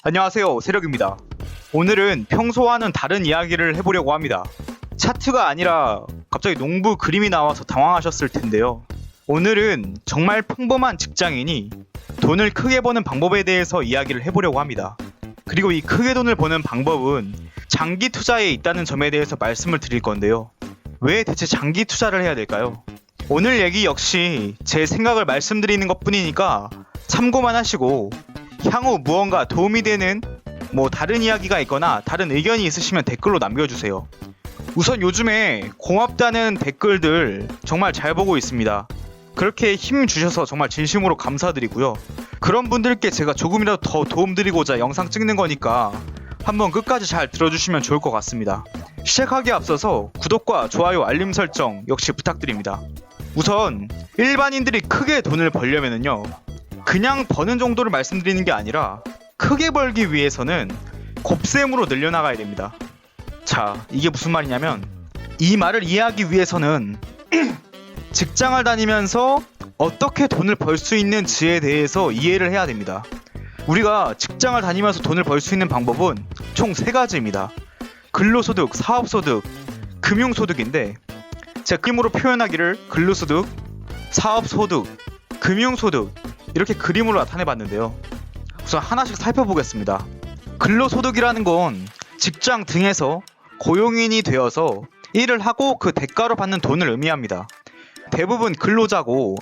안녕하세요, 세력입니다. 오늘은 평소와는 다른 이야기를 해보려고 합니다. 차트가 아니라 갑자기 농부 그림이 나와서 당황하셨을 텐데요. 오늘은 정말 평범한 직장인이 돈을 크게 버는 방법에 대해서 이야기를 해보려고 합니다. 그리고 이 크게 돈을 버는 방법은 장기 투자에 있다는 점에 대해서 말씀을 드릴 건데요. 왜 대체 장기 투자를 해야 될까요? 오늘 얘기 역시 제 생각을 말씀드리는 것 뿐이니까 참고만 하시고 향후 무언가 도움이 되는 다른 이야기가 있거나 다른 의견이 있으시면 댓글로 남겨주세요. 우선 요즘에 고맙다는 댓글들 정말 잘 보고 있습니다. 그렇게 힘 주셔서 정말 진심으로 감사드리고요. 그런 분들께 제가 조금이라도 더 도움드리고자 영상 찍는 거니까 한번 끝까지 잘 들어주시면 좋을 것 같습니다. 시작하기에 앞서서 구독과 좋아요, 알림 설정 역시 부탁드립니다. 우선 일반인들이 크게 돈을 벌려면은요, 그냥 버는 정도를 말씀드리는 게 아니라 크게 벌기 위해서는 곱셈으로 늘려나가야 됩니다. 자, 이게 무슨 말이냐면 이 말을 이해하기 위해서는 직장을 다니면서 어떻게 돈을 벌 수 있는지에 대해서 이해를 해야 됩니다. 우리가 직장을 다니면서 돈을 벌 수 있는 방법은 총 3가지입니다. 근로소득, 사업소득, 금융소득인데 제가 그림으로 표현하기를 근로소득, 사업소득, 금융소득 이렇게 그림으로 나타내봤는데요. 우선 하나씩 살펴보겠습니다. 근로소득이라는 건 직장 등에서 고용인이 되어서 일을 하고 그 대가로 받는 돈을 의미합니다. 대부분 근로자고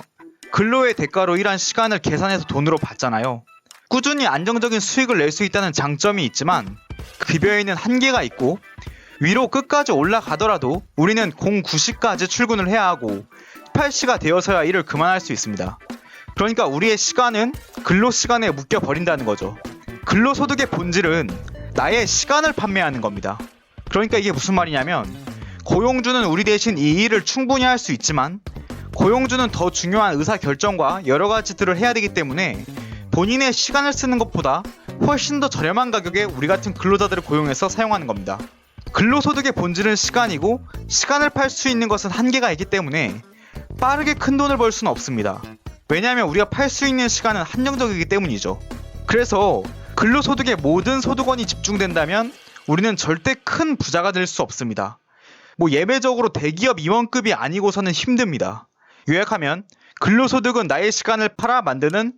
근로의 대가로 일한 시간을 계산해서 돈으로 받잖아요. 꾸준히 안정적인 수익을 낼 수 있다는 장점이 있지만 급여에는 한계가 있고 위로 끝까지 올라가더라도 우리는 09시까지 출근을 해야 하고 8시가 되어서야 일을 그만할 수 있습니다. 그러니까 우리의 시간은 근로시간에 묶여버린다는 거죠. 근로소득의 본질은 나의 시간을 판매하는 겁니다. 그러니까 이게 무슨 말이냐면 고용주는 우리 대신 이 일을 충분히 할 수 있지만 고용주는 더 중요한 의사결정과 여러가지들을 해야 되기 때문에 본인의 시간을 쓰는 것보다 훨씬 더 저렴한 가격에 우리 같은 근로자들을 고용해서 사용하는 겁니다. 근로소득의 본질은 시간이고 시간을 팔 수 있는 것은 한계가 있기 때문에 빠르게 큰 돈을 벌 수는 없습니다. 왜냐하면 우리가 팔 수 있는 시간은 한정적이기 때문이죠. 그래서 근로소득의 모든 소득원이 집중된다면 우리는 절대 큰 부자가 될 수 없습니다. 예외적으로 대기업 임원급이 아니고서는 힘듭니다. 요약하면 근로소득은 나의 시간을 팔아 만드는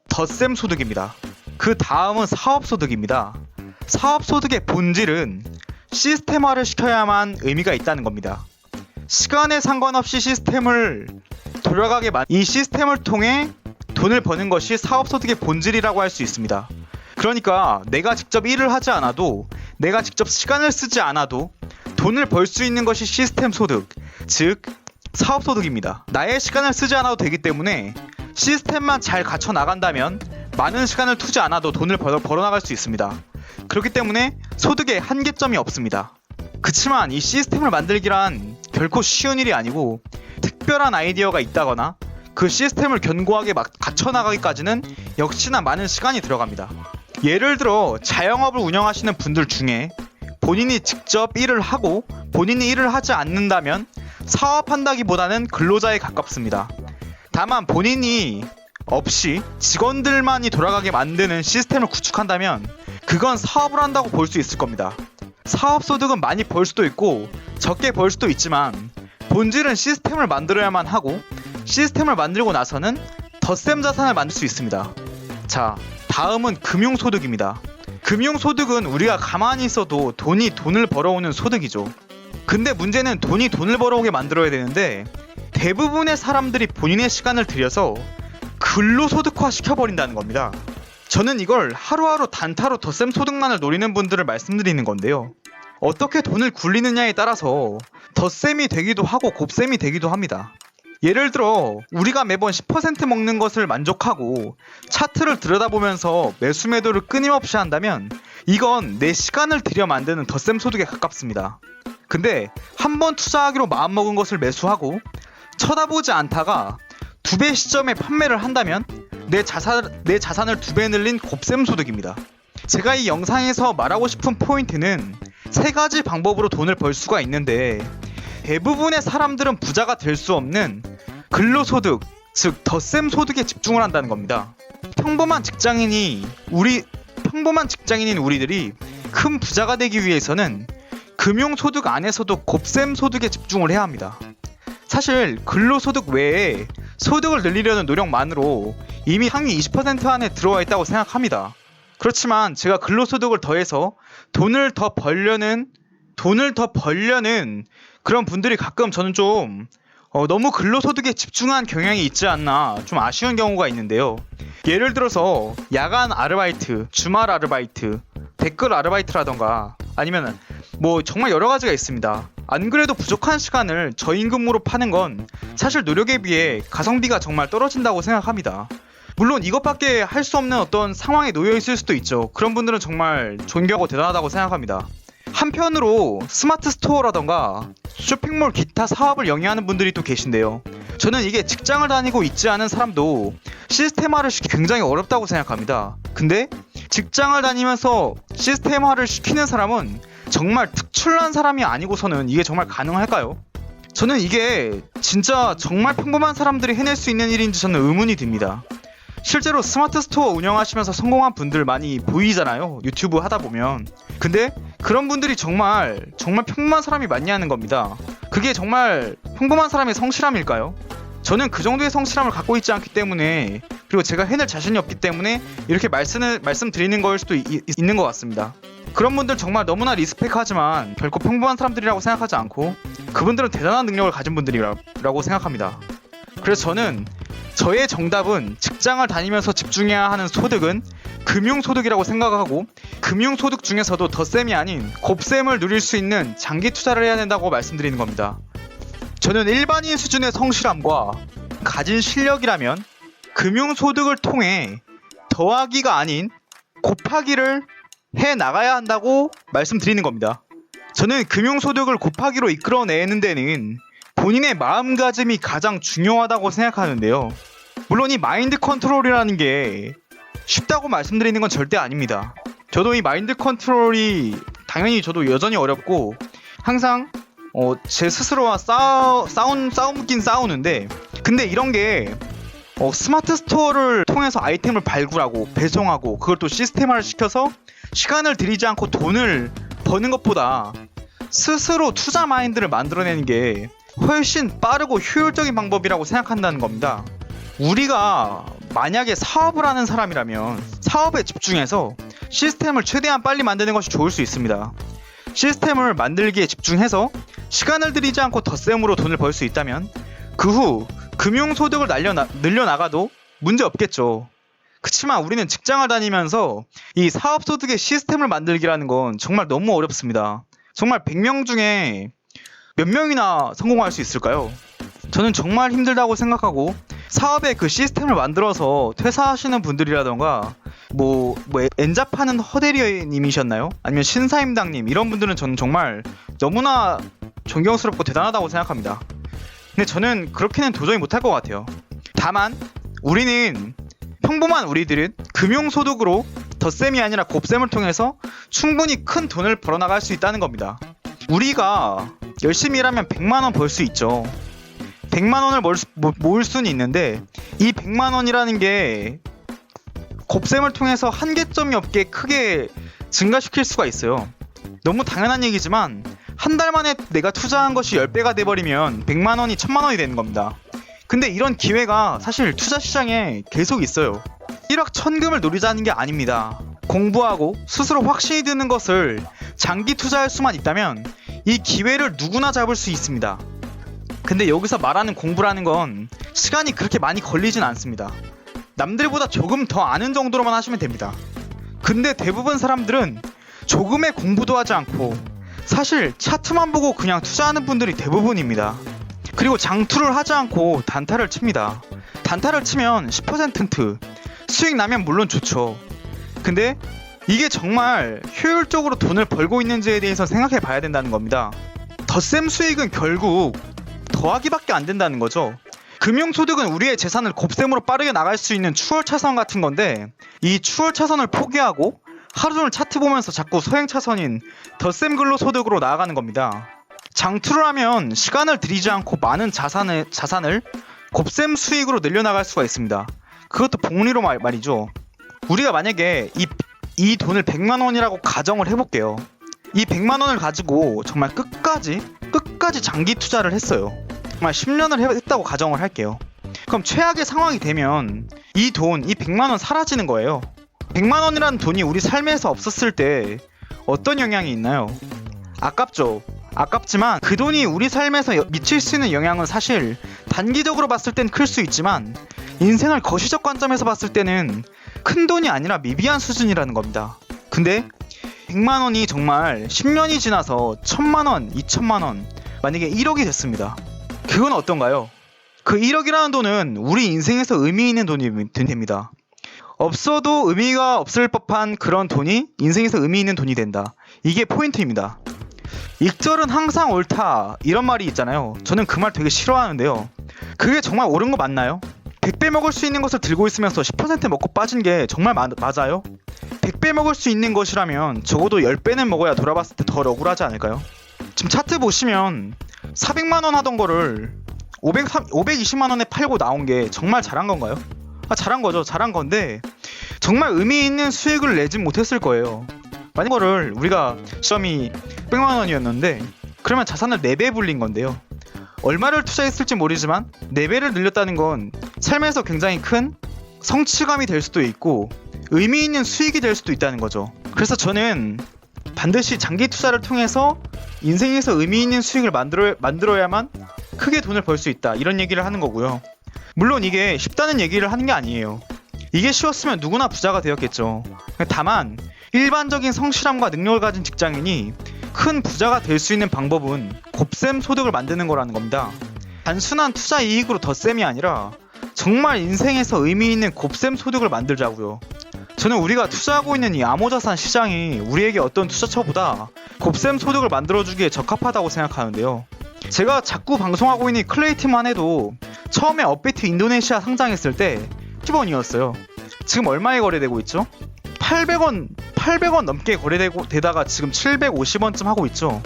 덧셈 소득입니다. 그 다음은 사업소득입니다. 사업소득의 본질은 시스템화를 시켜야만 의미가 있다는 겁니다. 시간에 상관없이 시스템을 돌아가게 이 시스템을 통해 돈을 버는 것이 사업소득의 본질이라고 할 수 있습니다. 그러니까 내가 직접 일을 하지 않아도 내가 직접 시간을 쓰지 않아도 돈을 벌 수 있는 것이 시스템 소득, 즉 사업소득입니다. 나의 시간을 쓰지 않아도 되기 때문에 시스템만 잘 갖춰 나간다면 많은 시간을 투지 않아도 돈을 벌어나갈 수 있습니다. 그렇기 때문에 소득에 한계점이 없습니다. 그치만 이 시스템을 만들기란 결코 쉬운 일이 아니고 특별한 아이디어가 있다거나 그 시스템을 견고하게 갖춰 나가기까지는 역시나 많은 시간이 들어갑니다. 예를 들어 자영업을 운영하시는 분들 중에 본인이 직접 일을 하고 본인이 일을 하지 않는다면 사업한다기보다는 근로자에 가깝습니다. 다만 본인이 없이 직원들만이 돌아가게 만드는 시스템을 구축한다면 그건 사업을 한다고 볼 수 있을 겁니다. 사업소득은 많이 벌 수도 있고 적게 벌 수도 있지만 본질은 시스템을 만들어야만 하고 시스템을 만들고 나서는 덧셈 자산을 만들 수 있습니다. 자, 다음은 금융소득입니다. 금융소득은 우리가 가만히 있어도 돈을 벌어오는 소득이죠. 근데 문제는 돈이 돈을 벌어오게 만들어야 되는데 대부분의 사람들이 본인의 시간을 들여서 근로소득화 시켜버린다는 겁니다. 저는 이걸 하루하루 단타로 덧셈 소득만을 노리는 분들을 말씀드리는 건데요. 어떻게 돈을 굴리느냐에 따라서 덧셈이 되기도 하고 곱셈이 되기도 합니다. 예를 들어 우리가 매번 10% 먹는 것을 만족하고 차트를 들여다보면서 매수 매도를 끊임없이 한다면 이건 내 시간을 들여 만드는 덧셈 소득에 가깝습니다. 근데 한번 투자하기로 마음먹은 것을 매수하고 쳐다보지 않다가 2배 시점에 판매를 한다면 내 자산을 2배 늘린 곱셈 소득입니다. 제가 이 영상에서 말하고 싶은 포인트는 3가지 방법으로 돈을 벌 수가 있는데 대부분의 사람들은 부자가 될 수 없는 근로소득, 즉 덧셈 소득에 집중을 한다는 겁니다. 평범한 직장인이 평범한 직장인인 우리들이 큰 부자가 되기 위해서는 금융소득 안에서도 곱셈소득에 집중을 해야 합니다. 사실 근로소득 외에 소득을 늘리려는 노력만으로 이미 상위 20% 안에 들어와 있다고 생각합니다. 그렇지만 제가 근로소득을 더해서 돈을 더 벌려는 그런 분들이 가끔 저는 좀 너무 근로소득에 집중한 경향이 있지 않나 좀 아쉬운 경우가 있는데요. 예를 들어서 야간 아르바이트, 주말 아르바이트, 댓글 아르바이트라던가 아니면 뭐 정말 여러 가지가 있습니다. 안 그래도 부족한 시간을 저임금으로 파는 건 사실 노력에 비해 가성비가 정말 떨어진다고 생각합니다. 물론 이것밖에 할 수 없는 어떤 상황에 놓여 있을 수도 있죠. 그런 분들은 정말 존경하고 대단하다고 생각합니다. 한편으로 스마트 스토어라던가 쇼핑몰 기타 사업을 영위하는 분들이 또 계신데요. 저는 이게 직장을 다니고 있지 않은 사람도 시스템화를 시키기 굉장히 어렵다고 생각합니다. 근데 직장을 다니면서 시스템화를 시키는 사람은 정말 특출난 사람이 아니고서는 이게 정말 가능할까요? 저는 이게 진짜 정말 평범한 사람들이 해낼 수 있는 일인지 저는 의문이 듭니다. 실제로 스마트 스토어 운영하시면서 성공한 분들 많이 보이잖아요, 유튜브 하다 보면. 근데 그런 분들이 정말 평범한 사람이 맞냐는 겁니다. 그게 정말 평범한 사람의 성실함일까요? 저는 그 정도의 성실함을 갖고 있지 않기 때문에, 그리고 제가 해낼 자신이 없기 때문에 이렇게 말씀드리는 걸 수도 있는 것 같습니다. 그런 분들 정말 너무나 리스펙하지만 결코 평범한 사람들이라고 생각하지 않고 그분들은 대단한 능력을 가진 분들이라고 생각합니다. 그래서 저는 저의 정답은 직장을 다니면서 집중해야 하는 소득은 금융소득이라고 생각하고, 금융소득 중에서도 덧셈이 아닌 곱셈을 누릴 수 있는 장기 투자를 해야 된다고 말씀드리는 겁니다. 저는 일반인 수준의 성실함과 가진 실력이라면 금융소득을 통해 더하기가 아닌 곱하기를 해 나가야 한다고 말씀드리는 겁니다. 저는 금융소득을 곱하기로 이끌어내는 데는 본인의 마음가짐이 가장 중요하다고 생각하는데요. 물론 이 마인드 컨트롤이라는 게 쉽다고 말씀드리는 건 절대 아닙니다. 저도 이 마인드 컨트롤이 당연히 저도 여전히 어렵고 항상 제 스스로와 싸우긴 싸우는데, 근데 이런 게 스마트 스토어를 통해서 아이템을 발굴하고 배송하고 그걸 또 시스템화를 시켜서 시간을 들이지 않고 돈을 버는 것보다 스스로 투자 마인드를 만들어내는 게 훨씬 빠르고 효율적인 방법이라고 생각한다는 겁니다. 우리가 만약에 사업을 하는 사람이라면 사업에 집중해서 시스템을 최대한 빨리 만드는 것이 좋을 수 있습니다. 시스템을 만들기에 집중해서 시간을 들이지 않고 덧셈으로 돈을 벌 수 있다면 그 후 금융소득을 늘려나가도 문제 없겠죠. 그치만 우리는 직장을 다니면서 이 사업소득의 시스템을 만들기라는 건 정말 너무 어렵습니다. 정말 100명 중에 몇 명이나 성공할 수 있을까요? 저는 정말 힘들다고 생각하고, 사업의 그 시스템을 만들어서 퇴사하시는 분들이라던가 엔잡하는 허대리님이셨나요? 아니면 신사임당님, 이런 분들은 저는 정말 너무나 존경스럽고 대단하다고 생각합니다. 근데 저는 그렇게는 도저히 못할 것 같아요. 다만 평범한 우리들은 금융소득으로 덧셈이 아니라 곱셈을 통해서 충분히 큰 돈을 벌어나갈 수 있다는 겁니다. 우리가 열심히 일하면 100만원 벌 수 있죠. 100만원을 모을 수는 있는데 이 100만원이라는 게 곱셈을 통해서 한계점이 없게 크게 증가시킬 수가 있어요. 너무 당연한 얘기지만 한 달 만에 내가 투자한 것이 10배가 돼버리면 100만원이 1000만원이 되는 겁니다. 근데 이런 기회가 사실 투자 시장에 계속 있어요. 일확천금을 노리자는 게 아닙니다. 공부하고 스스로 확신이 드는 것을 장기 투자할 수만 있다면 이 기회를 누구나 잡을 수 있습니다. 근데 여기서 말하는 공부라는 건 시간이 그렇게 많이 걸리진 않습니다. 남들보다 조금 더 아는 정도로만 하시면 됩니다. 근데 대부분 사람들은 조금의 공부도 하지 않고 사실 차트만 보고 그냥 투자하는 분들이 대부분입니다. 그리고 장투를 하지 않고 단타를 칩니다. 단타를 치면 10% 수익 나면 물론 좋죠. 근데 이게 정말 효율적으로 돈을 벌고 있는지에 대해서 생각해 봐야 된다는 겁니다. 덧셈 수익은 결국 더하기밖에 안 된다는 거죠. 금융소득은 우리의 재산을 곱셈으로 빠르게 나갈 수 있는 추월차선 같은 건데, 이 추월차선을 포기하고 하루 종일 차트 보면서 자꾸 서행차선인 덧셈 근로소득으로 나아가는 겁니다. 장투를 하면 시간을 들이지 않고 많은 자산을 곱셈 수익으로 늘려나갈 수가 있습니다. 그것도 복리로 말이죠. 우리가 만약에 이 이 돈을 100만 원이라고 가정을 해볼게요. 이 100만 원을 가지고 정말 끝까지 장기 투자를 했어요. 정말 10년을 했다고 가정을 할게요. 그럼 최악의 상황이 되면 이 100만 원 사라지는 거예요. 100만 원이라는 돈이 우리 삶에서 없었을 때 어떤 영향이 있나요? 아깝죠. 아깝지만 그 돈이 우리 삶에서 미칠 수 있는 영향은 사실 단기적으로 봤을 땐 클 수 있지만 인생을 거시적 관점에서 봤을 때는 큰 돈이 아니라 미비한 수준이라는 겁니다. 근데 100만 원이 정말 10년이 지나서 1000만 원, 2000만 원, 만약에 1억이 됐습니다. 그건 어떤가요? 그 1억이라는 돈은 우리 인생에서 의미 있는 돈이 됩니다. 없어도 의미가 없을 법한 그런 돈이 인생에서 의미 있는 돈이 된다. 이게 포인트입니다. 익절은 항상 옳다 이런 말이 있잖아요. 저는 그 말 되게 싫어하는데요. 그게 정말 옳은 거 맞나요? 100배 먹을 수 있는 것을 들고 있으면서 10% 먹고 빠진 게 정말 맞아요? 100배 먹을 수 있는 것이라면 적어도 10배는 먹어야 돌아봤을 때 덜 억울하지 않을까요? 지금 차트 보시면 400만원 하던 거를 520만원에 팔고 나온 게 정말 잘한 건가요? 잘한 거죠. 잘한 건데 정말 의미 있는 수익을 내진 못했을 거예요. 만약 거를 우리가 시험이 100만 원이었는데 그러면 자산을 4배 불린 건데요. 얼마를 투자했을지 모르지만 4배를 늘렸다는 건 삶에서 굉장히 큰 성취감이 될 수도 있고 의미 있는 수익이 될 수도 있다는 거죠. 그래서 저는 반드시 장기 투자를 통해서 인생에서 의미 있는 수익을 만들어야만 크게 돈을 벌 수 있다 이런 얘기를 하는 거고요. 물론 이게 쉽다는 얘기를 하는 게 아니에요. 이게 쉬웠으면 누구나 부자가 되었겠죠. 다만 일반적인 성실함과 능력을 가진 직장인이 큰 부자가 될 수 있는 방법은 곱셈 소득을 만드는 거라는 겁니다. 단순한 투자 이익으로 덧셈이 아니라 정말 인생에서 의미 있는 곱셈 소득을 만들자고요. 저는 우리가 투자하고 있는 이 암호자산 시장이 우리에게 어떤 투자처보다 곱셈 소득을 만들어주기에 적합하다고 생각하는데요. 제가 자꾸 방송하고 있는 클레이팀만 해도 처음에 업비트 인도네시아 상장했을 때 10원이었어요. 지금 얼마에 거래되고 있죠? 800원 넘게 거래되다가 지금 750원쯤 하고 있죠.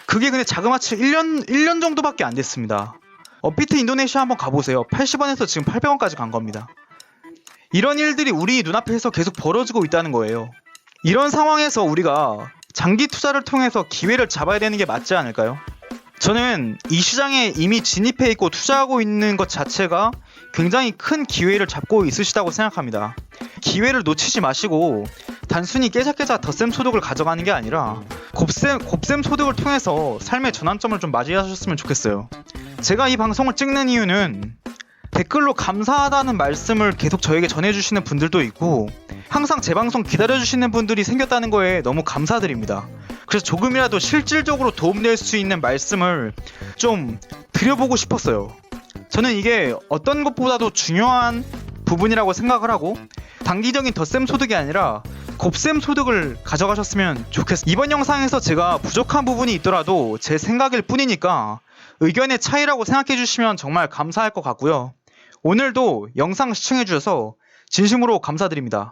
그게 근데 자그마치 1년 정도밖에 안 됐습니다. 업비트 인도네시아 한번 가보세요. 80원에서 지금 800원까지 간 겁니다. 이런 일들이 우리 눈앞에서 계속 벌어지고 있다는 거예요. 이런 상황에서 우리가 장기 투자를 통해서 기회를 잡아야 되는 게 맞지 않을까요? 저는 이 시장에 이미 진입해 있고 투자하고 있는 것 자체가 굉장히 큰 기회를 잡고 있으시다고 생각합니다. 기회를 놓치지 마시고 단순히 깨작깨작 덧셈 소득을 가져가는 게 아니라 곱셈 소득을 통해서 삶의 전환점을 좀 맞이하셨으면 좋겠어요. 제가 이 방송을 찍는 이유는 댓글로 감사하다는 말씀을 계속 저에게 전해주시는 분들도 있고 항상 제 방송 기다려주시는 분들이 생겼다는 거에 너무 감사드립니다. 그래서 조금이라도 실질적으로 도움될 수 있는 말씀을 좀 드려보고 싶었어요. 저는 이게 어떤 것보다도 중요한 부분이라고 생각을 하고 단기적인 덧셈 소득이 아니라 곱셈 소득을 가져가셨으면 좋겠어요. 이번 영상에서 제가 부족한 부분이 있더라도 제 생각일 뿐이니까 의견의 차이라고 생각해 주시면 정말 감사할 것 같고요. 오늘도 영상 시청해 주셔서 진심으로 감사드립니다.